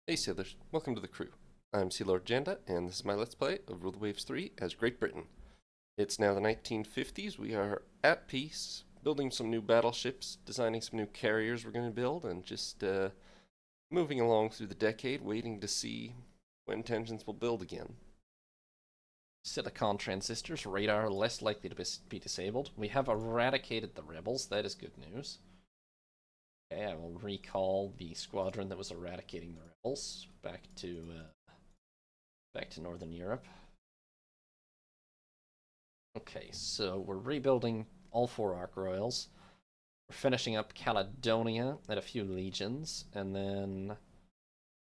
Hey sailors, welcome to the crew. I'm Sea Lord Janda, and this is my Let's Play of Rule the Waves 3 as Great Britain. It's now the 1950s, we are at peace, building some new battleships, designing some new carriers we're going to build, and just moving along through the decade, waiting to see when tensions will build again. Silicon transistors, radar less likely to be disabled. We have eradicated the rebels, that is good news. Okay, I will recall the squadron that was eradicating the rebels back to Northern Europe. Okay, so we're rebuilding all four Ark Royals. We're finishing up Caledonia at a few legions, and then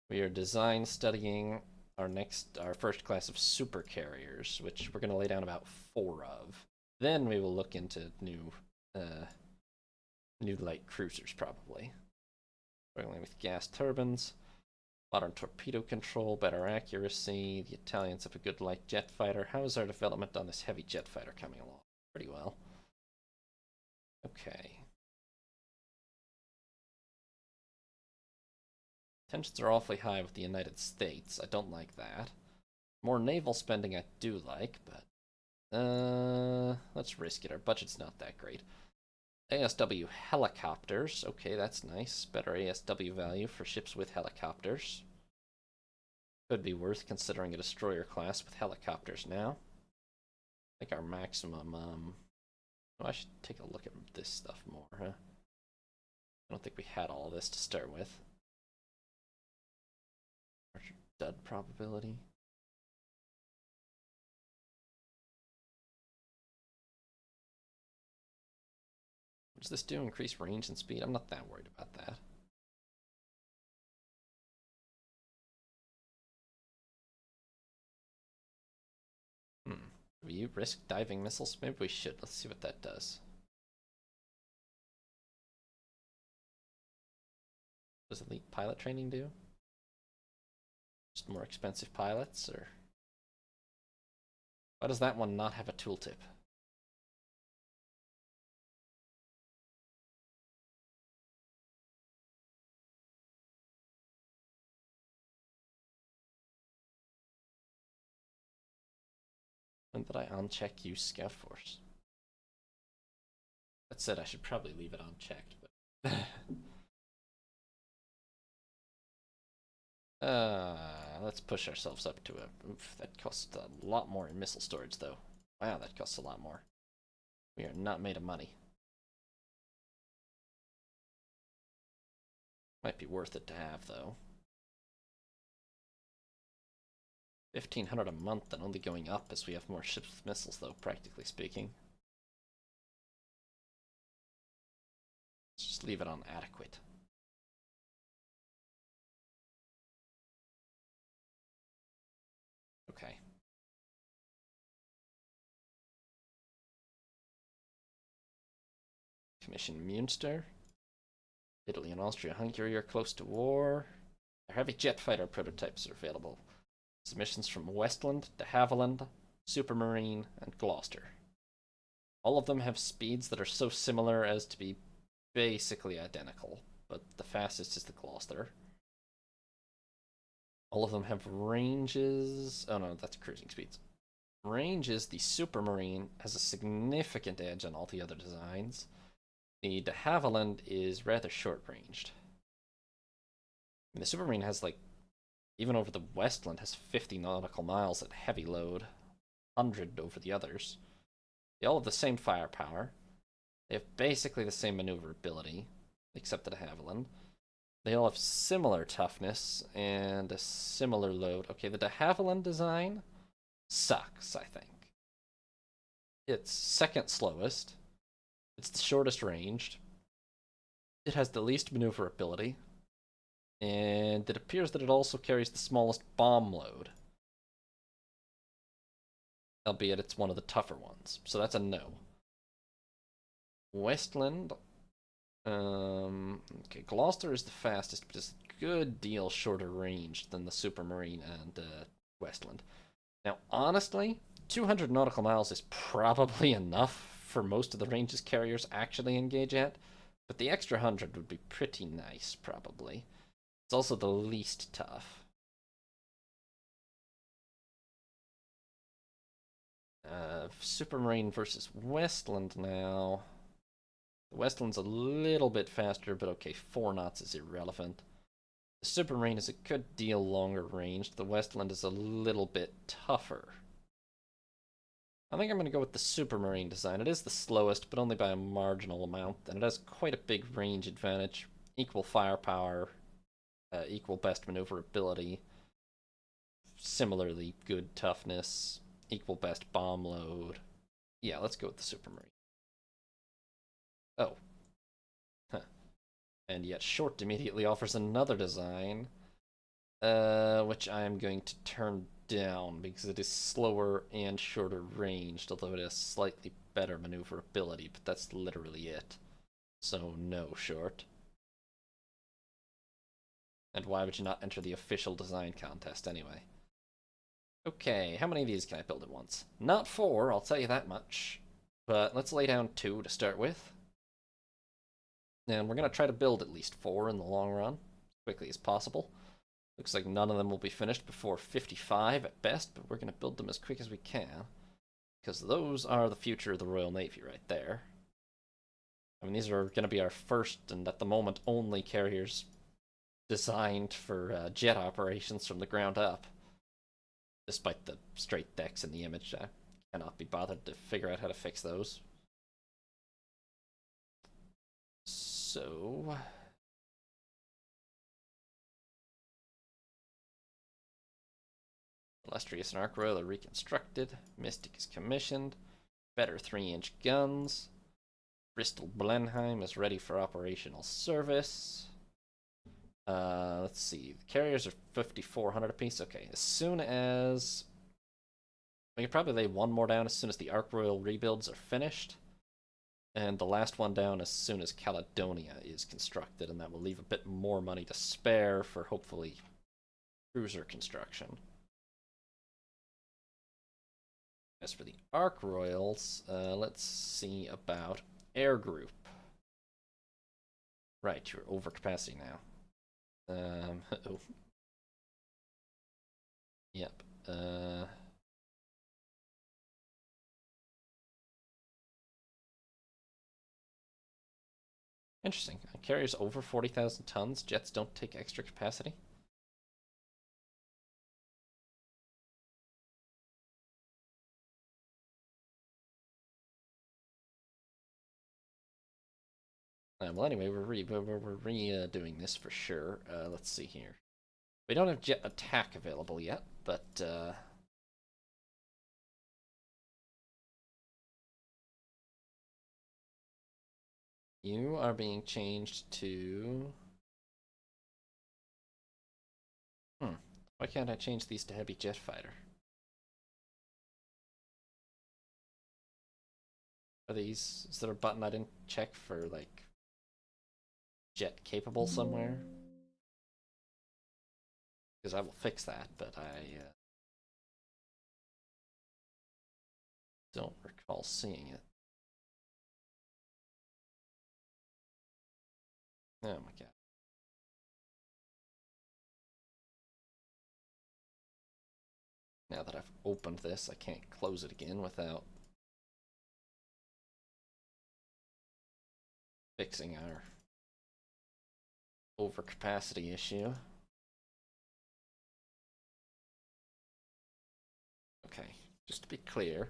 we are design studying our first class of supercarriers, which we're going to lay down about 4 of. Then we will look into new light cruisers probably. Struggling with gas turbines, modern torpedo control, better accuracy. The Italians have a good light jet fighter. How is our development on this heavy jet fighter coming along? Pretty well. Okay. Tensions are awfully high with the United States. I don't like that. More naval spending I do like, but let's risk it. Our budget's not that great. ASW helicopters. Okay, that's nice. Better ASW value for ships with helicopters. Could be worth considering a destroyer class with helicopters now. I think our maximum, oh, I should take a look at this stuff more, huh? I don't think we had all this to start with. Archer dud probability. What does this do? Increase range and speed? I'm not that worried about that. Do we risk diving missiles? Maybe we should. Let's see what that does. What does elite pilot training do? Just more expensive pilots, or why does that one not have a tooltip? When did I uncheck use Scout Force? That said, I should probably leave it unchecked, but let's push ourselves up to a. Oof, that costs a lot more in missile storage, though. Wow, that costs a lot more. We are not made of money. Might be worth it to have, though. 1,500 a month and only going up as we have more ships with missiles, though, practically speaking. Let's just leave it on adequate. Okay. Commission Munster. Italy and Austria-Hungary are close to war. Their heavy jet fighter prototypes are available. Submissions from Westland, de Havilland, Supermarine, and Gloucester. All of them have speeds that are so similar as to be basically identical, but the fastest is the Gloucester. All of them have ranges. Oh no, that's cruising speeds. Ranges, the Supermarine has a significant edge on all the other designs. The de Havilland is rather short-ranged. I mean, the Supermarine has like, even over the Westland, has 50 nautical miles at heavy load, 100 over the others. They all have the same firepower. They have basically the same maneuverability, except the de Havilland. They all have similar toughness and a similar load. Okay, the de Havilland design sucks, I think. It's second slowest. It's the shortest ranged. It has the least maneuverability. And it appears that it also carries the smallest bomb load. Albeit it's one of the tougher ones. So that's a no. Westland. Okay, Gloucester is the fastest, but it's a good deal shorter range than the Supermarine and Westland. Now, honestly, 200 nautical miles is probably enough for most of the ranges carriers actually engage at, but the extra 100 would be pretty nice, probably. It's also the least tough. Supermarine versus Westland now. The Westland's a little bit faster, but okay, 4 knots is irrelevant. The Supermarine is a good deal longer ranged. The Westland is a little bit tougher. I think I'm going to go with the Supermarine design. It is the slowest, but only by a marginal amount, and it has quite a big range advantage. Equal firepower, equal best maneuverability, similarly good toughness, equal best bomb load. Yeah, let's go with the Supermarine. Oh. Huh. And yet Short immediately offers another design, which I am going to turn down because it is slower and shorter ranged, although it has slightly better maneuverability, but that's literally it. So no, Short. And why would you not enter the official design contest anyway? Okay, how many of these can I build at once? Not 4, I'll tell you that much. But let's lay down 2 to start with. And we're going to try to build at least 4 in the long run, as quickly as possible. Looks like none of them will be finished before 55 at best, but we're going to build them as quick as we can. Because those are the future of the Royal Navy right there. I mean, these are going to be our first, and at the moment, only carriers designed for jet operations from the ground up. Despite the straight decks in the image, I cannot be bothered to figure out how to fix those. So... Illustrious and Ark Royal are reconstructed. Mystic is commissioned. Better 3-inch guns. Bristol Blenheim is ready for operational service. Let's see. The carriers are 5,400 apiece. Okay, as soon as... We can probably lay 1 more down as soon as the Ark Royal rebuilds are finished. And the last one down as soon as Caledonia is constructed, and that will leave a bit more money to spare for, hopefully, cruiser construction. As for the Ark Royals, let's see about Air Group. Right, you're over capacity now. Oh. Yep. Interesting. Carriers over 40,000 tons. Jets don't take extra capacity. Well, anyway, we're redoing this for sure. Let's see here. We don't have jet attack available yet, but you are being changed to... Why can't I change these to heavy jet fighter? Are these... Is there a button I didn't check for, like, jet capable somewhere? Because I will fix that, but I don't recall seeing it. Oh my god. Now that I've opened this, I can't close it again without fixing our overcapacity issue. Okay, just to be clear.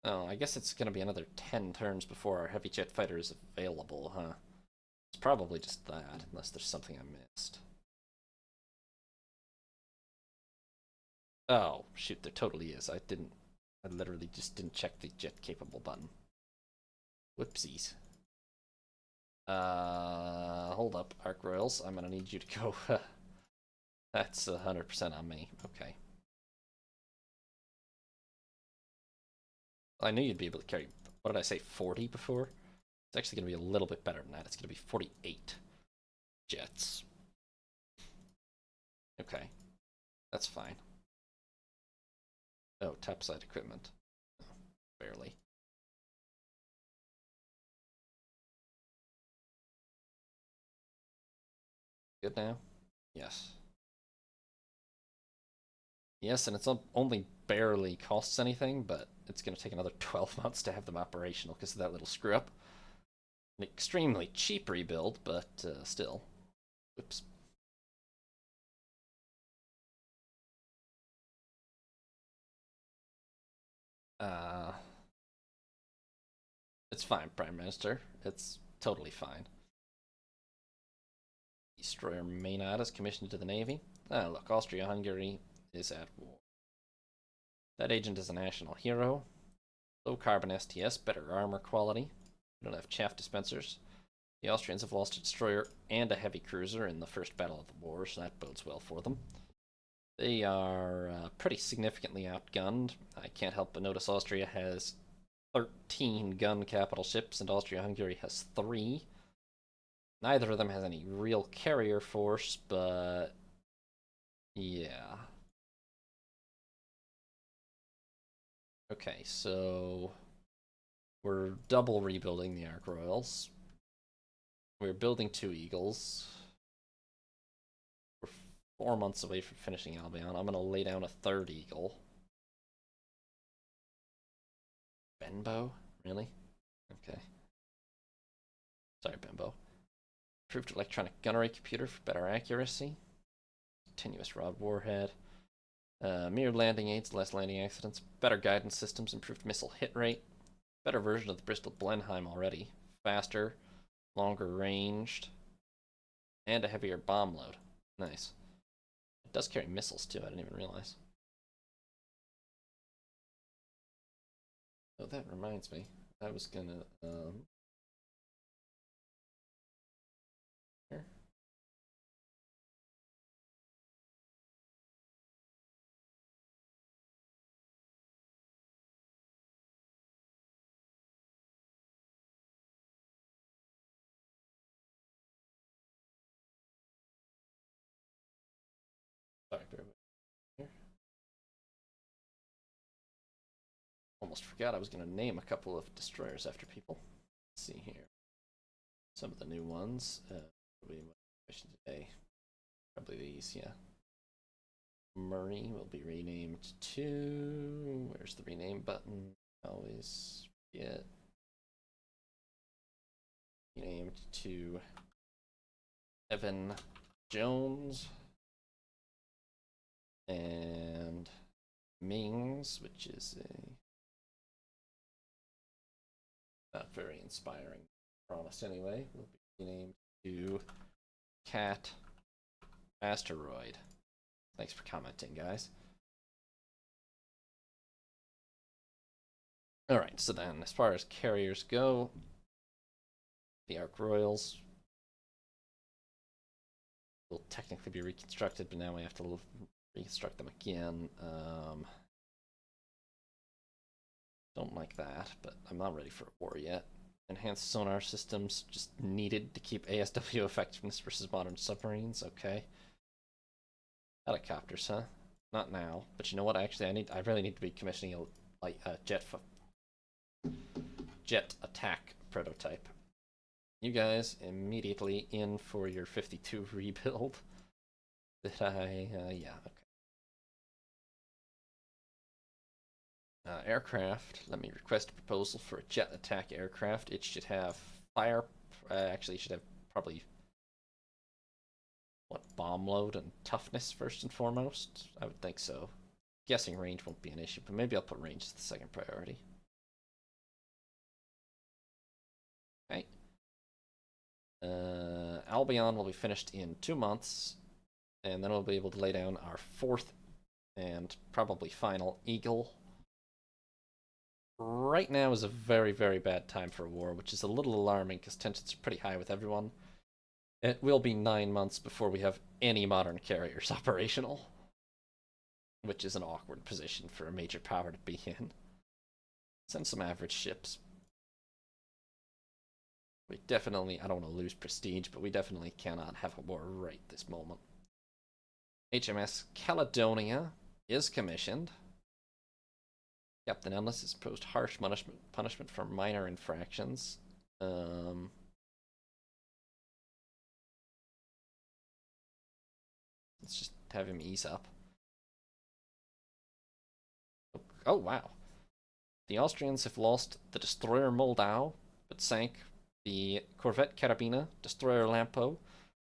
Oh, I guess it's gonna be another 10 turns before our heavy jet fighter is available, huh? It's probably just that, unless there's something I missed. Oh, shoot, there totally is. I literally just didn't check the jet capable button. Whoopsies. Hold up, Ark Royals. I'm gonna need you to go. That's 100% on me. Okay. I knew you'd be able to carry, what did I say, 40 before? It's actually going to be a little bit better than that. It's going to be 48 jets. Okay. That's fine. Oh, topside equipment. Oh, barely. Good now? Yes. Yes, and it's only barely costs anything, but it's going to take another 12 months to have them operational because of that little screw up. An extremely cheap rebuild, but still. Oops. It's fine, Prime Minister. It's totally fine. Destroyer Maynard is commissioned to the Navy. Ah, look, Austria-Hungary is at war. That agent is a national hero. Low carbon STS, better armor quality. We don't have chaff dispensers. The Austrians have lost a destroyer and a heavy cruiser in the first battle of the war, so that bodes well for them. They are pretty significantly outgunned. I can't help but notice Austria has 13 gun capital ships and Austria-Hungary has 3. Neither of them has any real carrier force, but yeah. Okay, so we're double rebuilding the Ark Royals. We're building 2 Eagles. We're 4 months away from finishing Albion. I'm going to lay down a 3rd Eagle. Benbow? Really? Okay. Sorry, Benbow. Improved electronic gunnery computer for better accuracy. Continuous rod warhead. Mirrored landing aids, less landing accidents. Better guidance systems, improved missile hit rate. Better version of the Bristol Blenheim already. Faster, longer ranged, and a heavier bomb load. Nice. It does carry missiles too, I didn't even realize. Oh, that reminds me. I was gonna, here. Sorry, bear with me here. Almost forgot I was gonna name a couple of destroyers after people. Let's see here. Some of the new ones. Will be my question today. Probably these, yeah. Murray will be renamed to. Where's the rename button? Always forget. Renamed to Evan Jones. And Mings, which is a not very inspiring promise anyway, will be renamed to Cat Asteroid. Thanks for commenting, guys. Alright, so then, as far as carriers go, the Ark Royals will technically be reconstructed, but now we have to reconstruct them again. Don't like that, but I'm not ready for a war yet. Enhanced sonar systems just needed to keep ASW effectiveness versus modern submarines. Okay. Helicopters, huh? Not now, but you know what? Actually, I really need to be commissioning a jet attack prototype. You guys immediately in for your 52 rebuild. Did I? Yeah. Okay. Aircraft. Let me request a proposal for a jet attack aircraft. It should have fire. Actually, it should have probably what, bomb load and toughness first and foremost. I would think so. Guessing range won't be an issue, but maybe I'll put range as the second priority. Okay. Albion will be finished in 2 months, and then we'll be able to lay down our 4th and probably final Eagle. Right now is a very, very bad time for a war, which is a little alarming because tensions are pretty high with everyone. It will be 9 months before we have any modern carriers operational, which is an awkward position for a major power to be in. Send some average ships. We definitely, I don't want to lose prestige, but we definitely cannot have a war right this moment. HMS Caledonia is commissioned. Captain Endless is imposed harsh punishment for minor infractions. Let's just have him ease up. Oh, wow. The Austrians have lost the destroyer Moldau, but sank the corvette Carabina, destroyer Lampo,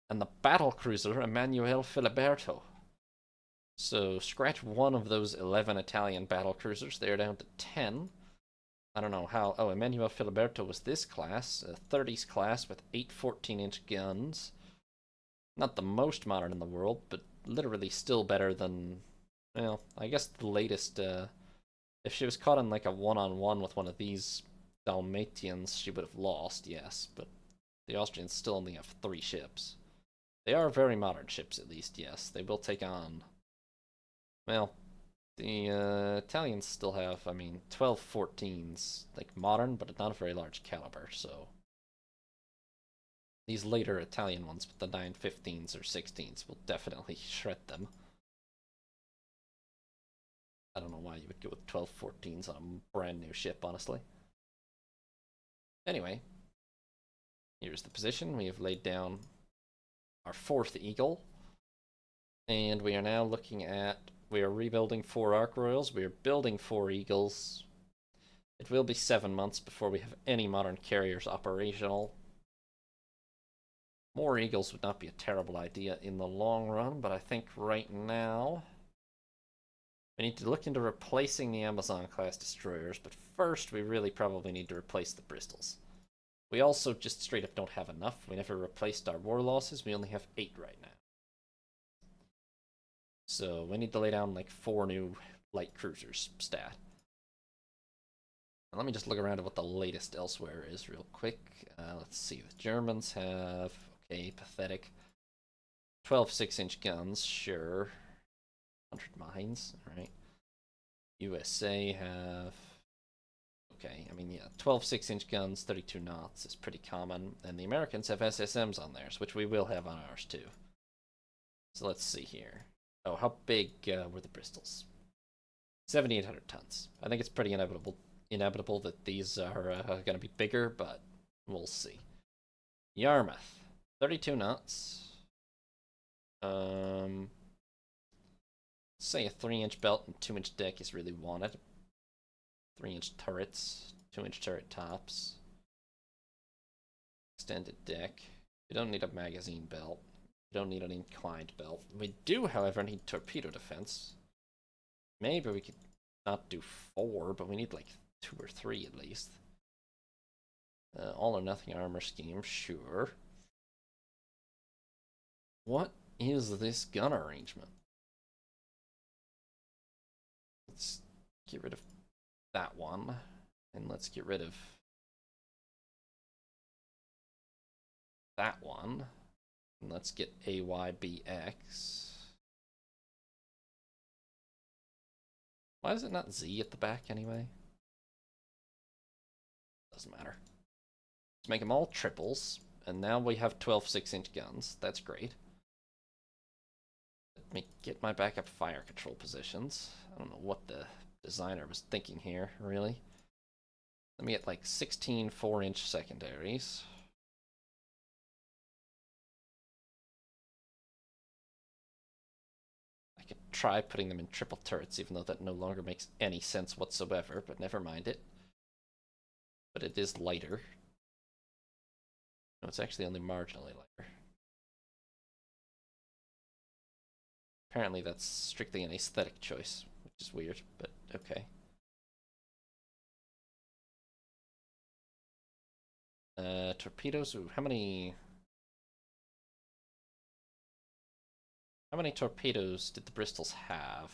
and the battlecruiser Emanuele Filiberto. So scratch one of those 11 Italian battlecruisers. They're down to 10. I don't know how. Oh, Emanuele Filiberto was this class, a 30s class with 8 14-inch guns. Not the most modern in the world, but literally still better than, well, I guess the latest. If she was caught in like a one-on-one with one of these Dalmatians, she would have lost, yes, but the Austrians still only have 3 ships. They are very modern ships, at least, yes. They will take on, well, the Italians still have, 12 14s, like modern, but not a very large caliber, so these later Italian ones with the 9 15s or 16s will definitely shred them. I don't know why you would go with 12 14s on a brand new ship, honestly. Anyway, here's the position. We have laid down our 4th Eagle, and we are now looking at, we are rebuilding 4 Ark Royals, we are building 4 Eagles. It will be 7 months before we have any modern carriers operational. More Eagles would not be a terrible idea in the long run, but I think right now we need to look into replacing the Amazon-class destroyers, but first we really probably need to replace the Bristols. We also just straight up don't have enough. We never replaced our war losses. We only have 8 right now. So we need to lay down like 4 new light cruisers stat. And let me just look around at what the latest elsewhere is real quick. Let's see. The Germans have, okay, pathetic. 12 6-inch guns, sure. 100 mines, alright. USA have, okay, 12 6-inch guns, 32 knots is pretty common. And the Americans have SSMs on theirs, which we will have on ours too. So let's see here. Oh, how big were the Bristols? 7,800 tons. I think it's pretty inevitable that these are going to be bigger, but we'll see. Yarmouth, 32 knots. Say a 3-inch belt and 2-inch deck is really wanted. 3-inch turrets, 2-inch turret tops. Extended deck. We don't need a magazine belt. We don't need an inclined belt. We do, however, need torpedo defense. Maybe we could not do 4, but we need like 2 or 3 at least. All or nothing armor scheme, sure. What is this gun arrangement? Let's get rid of that one, and let's get rid of that one, and let's get AYBX. Why is it not Z at the back anyway? Doesn't matter. Let's make them all triples, and now we have 12 6-inch guns. That's great. Let me get my backup fire control positions. I don't know what the designer was thinking here, really. Let me get like 16 4-inch secondaries. I could try putting them in triple turrets, even though that no longer makes any sense whatsoever, but never mind it. But it is lighter. No, it's actually only marginally lighter. Apparently that's strictly an aesthetic choice, which is weird, but okay. Torpedoes, ooh, how many torpedoes did the Bristols have?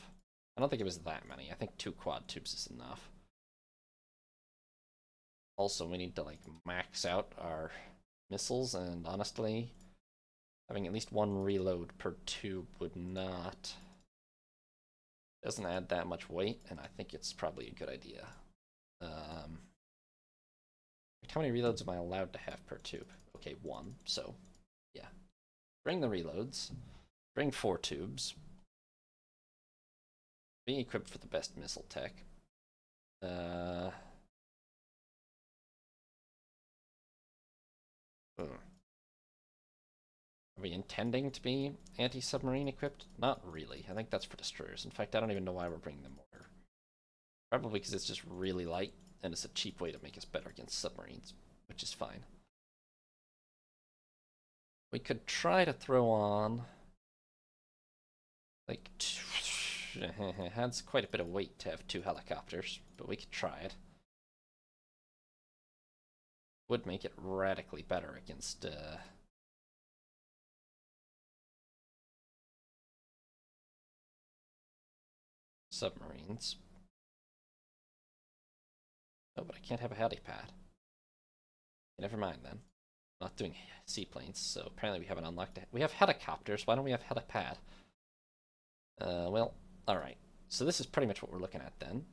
I don't think it was that many. I think 2 quad tubes is enough. Also, we need to like max out our missiles, and honestly, having at least 1 reload per tube would not, doesn't add that much weight, and I think it's probably a good idea. How many reloads am I allowed to have per tube? Okay, 1, so yeah. Bring the reloads. Bring 4 tubes. Be equipped for the best missile tech. Are we intending to be anti-submarine equipped? Not really. I think that's for destroyers. In fact, I don't even know why we're bringing the mortar. Probably because it's just really light, and it's a cheap way to make us better against submarines, which is fine. We could try to throw on... like... it has quite a bit of weight to have 2 helicopters, but we could try it. Would make it radically better against... submarines. Oh, but I can't have a helipad. Never mind then. Not doing seaplanes, so apparently we haven't unlocked it. We have helicopters. Why don't we have helipad? Well, alright. So this is pretty much what we're looking at then.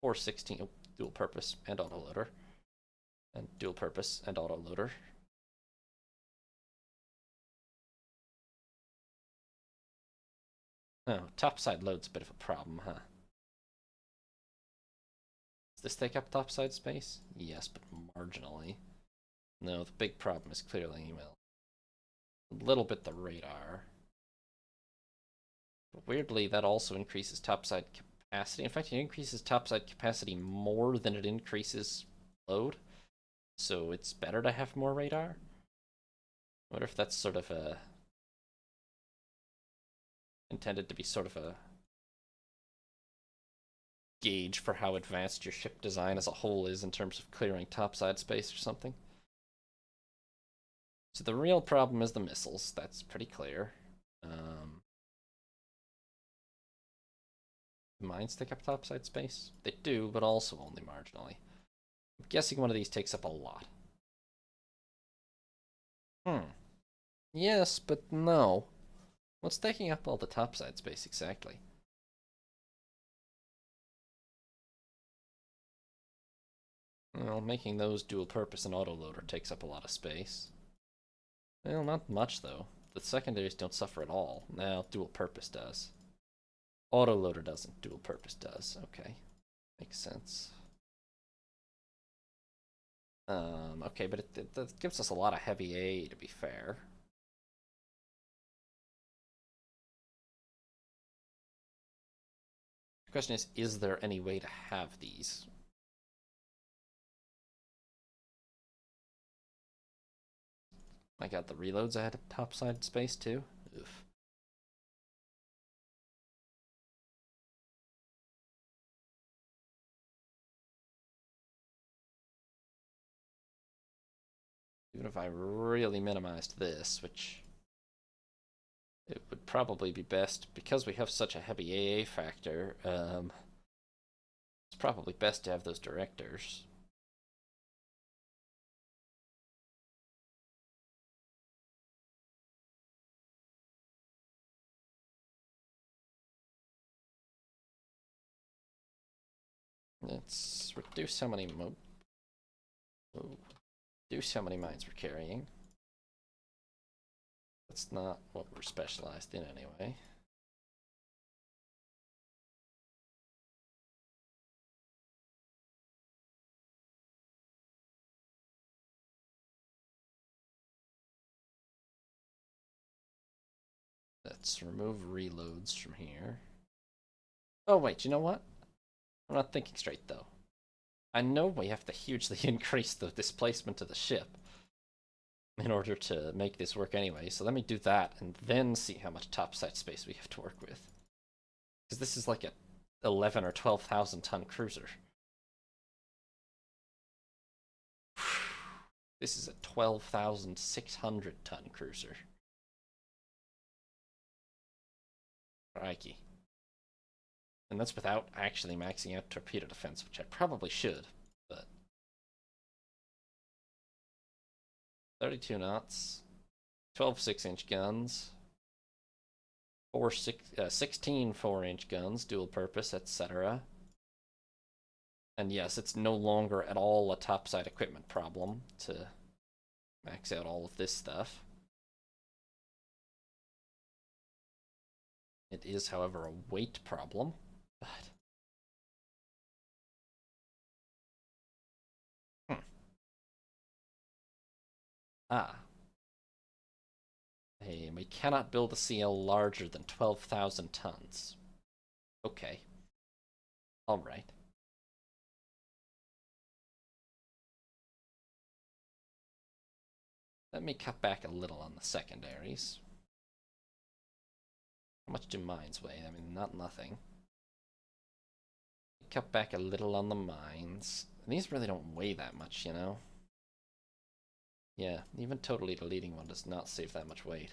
416, oh, dual purpose and autoloader. And dual purpose and autoloader. Oh, topside load's a bit of a problem, huh? Does this take up topside space? Yes, but marginally. No, the big problem is clearly, well, a little bit the radar. But weirdly, that also increases topside capacity. In fact, it increases topside capacity more than it increases load. So it's better to have more radar. I wonder if that's sort of a... intended to be sort of a gauge for how advanced your ship design as a whole is in terms of clearing topside space or something. So the real problem is the missiles. That's pretty clear. Do mines take up topside space? They do, but also only marginally. I'm guessing one of these takes up a lot. Yes, but no. What's taking up all the topside space exactly? Well, making those dual purpose and autoloader takes up a lot of space. Well, not much though. The secondaries don't suffer at all. Now, dual purpose does. Autoloader doesn't, dual purpose does. Okay. Makes sense. Okay, but it gives us a lot of heavy A, to be fair. The question is there any way to have these? I got the reloads ahead of topside space too. Oof. Even if I really minimized this, which it would probably be best because we have such a heavy AA factor. It's probably best to have those directors. Let's reduce how many reduce how many mines we're carrying. That's not what we're specialized in anyway. Let's remove reloads from here. Oh wait, you know what? I'm not thinking straight though. I know we have to hugely increase the displacement of the ship in order to make this work anyway, so let me do that and then see how much topside space we have to work with. Because this is like a 11 or 12,000 ton cruiser. This is a 12,600 ton cruiser. Crikey. And that's without actually maxing out torpedo defense, which I probably should, but... 32 knots, 12 6-inch guns, 16 4-inch guns, dual purpose, etc. And yes, it's no longer at all a topside equipment problem to max out all of this stuff. It is, however, a weight problem, but... Ah. And we cannot build a CL larger than 12,000 tons. Okay. Alright. Let me cut back a little on the secondaries. How much do mines weigh? I mean, not nothing. Cut back a little on the mines. These really don't weigh that much, you know? Yeah, even totally deleting one does not save that much weight.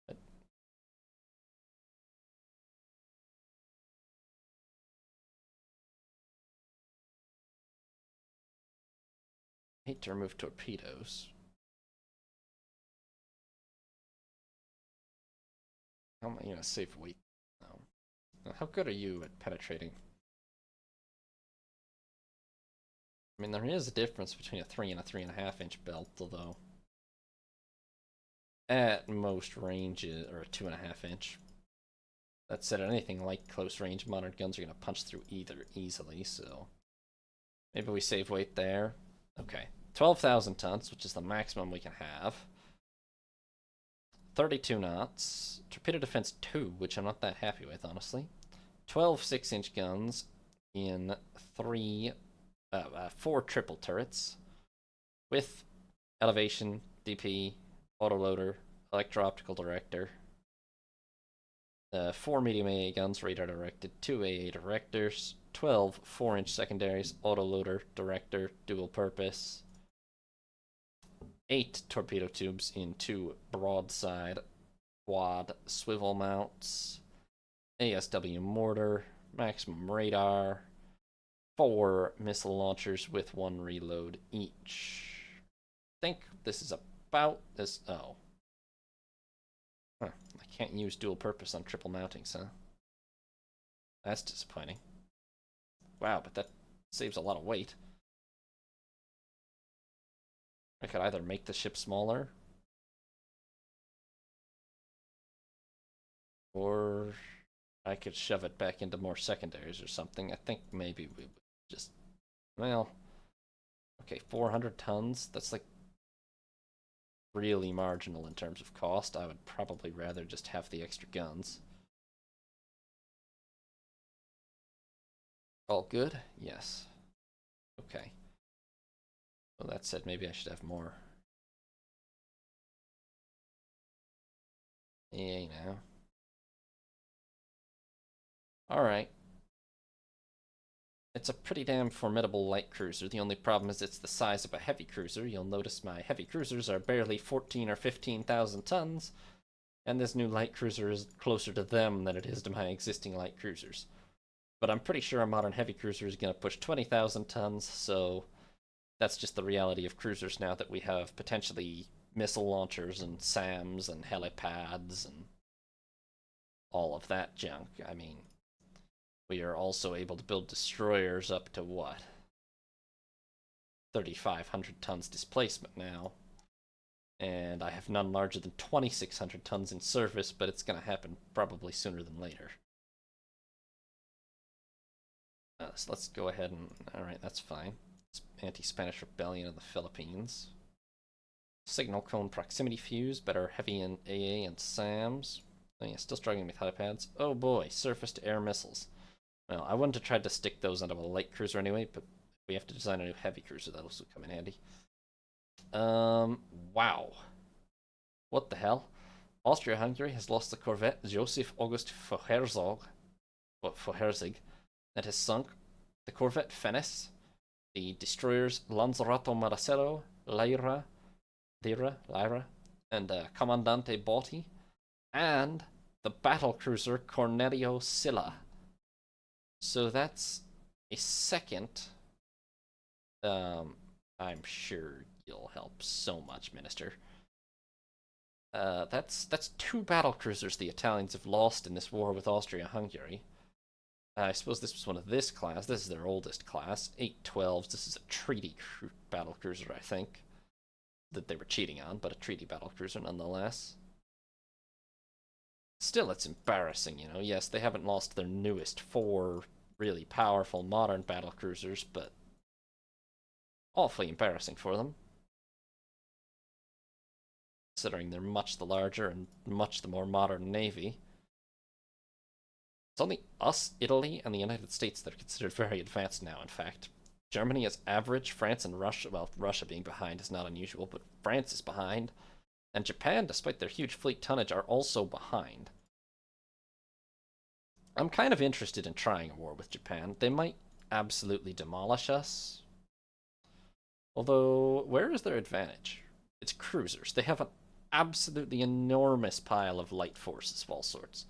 But I hate to remove torpedoes. How am I gonna save weight? No. How good are you at penetrating? I mean, there is a difference between a 3 and a 3.5 inch belt, although at most ranges or a 2.5 inch. That said, anything like close range modern guns are gonna punch through either easily, so maybe we save weight there. Okay, 12,000 tons, which is the maximum we can have. 32 knots. Torpedo defense 2, which I'm not that happy with, honestly. 12 6-inch guns in 4 triple turrets with elevation, DP, autoloader, electro-optical director. 4 medium AA guns, radar directed, 2 AA directors, 12 4-inch secondaries, autoloader, director, dual purpose. 8 torpedo tubes in 2 broadside quad swivel mounts, ASW mortar, maximum radar, 4 missile launchers with 1 reload each. I think this is about this. Oh. Huh. I can't use dual purpose on triple mountings, huh? That's disappointing. Wow, but that saves a lot of weight. I could either make the ship smaller, or I could shove it back into more secondaries or something. I think maybe we would just, well, okay, 400 tons. That's like really marginal in terms of cost. I would probably rather just have the extra guns. All good? Yes. Okay. Well, that said, maybe I should have more. Yeah, now. Alright. It's a pretty damn formidable light cruiser. The only problem is it's the size of a heavy cruiser. You'll notice my heavy cruisers are barely 14 or 15,000 tons, and this new light cruiser is closer to them than it is to my existing light cruisers. But I'm pretty sure a modern heavy cruiser is going to push 20,000 tons, so that's just the reality of cruisers now that we have potentially missile launchers and SAMs and helipads and all of that junk. I mean, we are also able to build destroyers up to what? 3,500 tons displacement now. And I have none larger than 2,600 tons in service, but it's going to happen probably sooner than later. So let's go ahead and... Alright, that's fine. Anti-Spanish rebellion in the Philippines. Signal cone proximity fuse, better heavy in AA and SAMs. Oh yeah, still struggling with helipads. Oh boy, surface-to-air missiles. Well, I wouldn't have tried to stick those onto a light cruiser anyway, but if we have to design a new heavy cruiser, that'll also come in handy. Wow. What the hell? Austria-Hungary has lost the corvette Joseph August Vorherzog, that has sunk the corvette Venice, the destroyers Lanzarote Maracelo, Lyra, and Comandante Botti, and the battlecruiser Cornelio Silla. So that's a second. I'm sure you'll help so much, Minister. That's 2 battlecruisers the Italians have lost in this war with Austria-Hungary. I suppose this was one of this class. This is their oldest class, 812s. This is a treaty battlecruiser, I think, that they were cheating on, but a treaty battlecruiser nonetheless. Still, it's embarrassing, you know. Yes, they haven't lost their newest 4 really powerful modern battlecruisers, but awfully embarrassing for them. considering they're much the larger and much the more modern navy. It's only us, Italy, and the United States that are considered very advanced now, in fact. Germany is average, France and Russia, well, Russia being behind is not unusual, but France is behind. And Japan, despite their huge fleet tonnage, are also behind. I'm kind of interested in trying a war with Japan. They might absolutely demolish us. Although, where is their advantage? It's cruisers. They have an absolutely enormous pile of light forces of all sorts.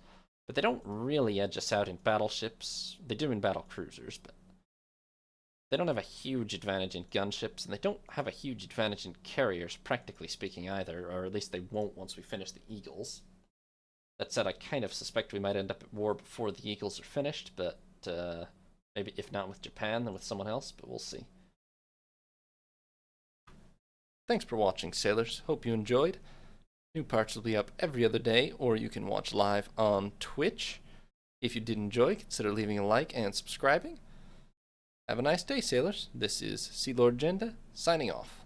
But they don't really edge us out in battleships. They do in battle cruisers, but they don't have a huge advantage in gunships, and they don't have a huge advantage in carriers, practically speaking, either, or at least they won't once we finish the Eagles. That said, I kind of suspect we might end up at war before the Eagles are finished, but maybe if not with Japan, then with someone else, but we'll see. Thanks for watching, sailors. Hope you enjoyed. New parts will be up every other day, or you can watch live on Twitch. If you did enjoy, consider leaving a like and subscribing. Have a nice day, sailors. This is Sea Lord Jenda, signing off.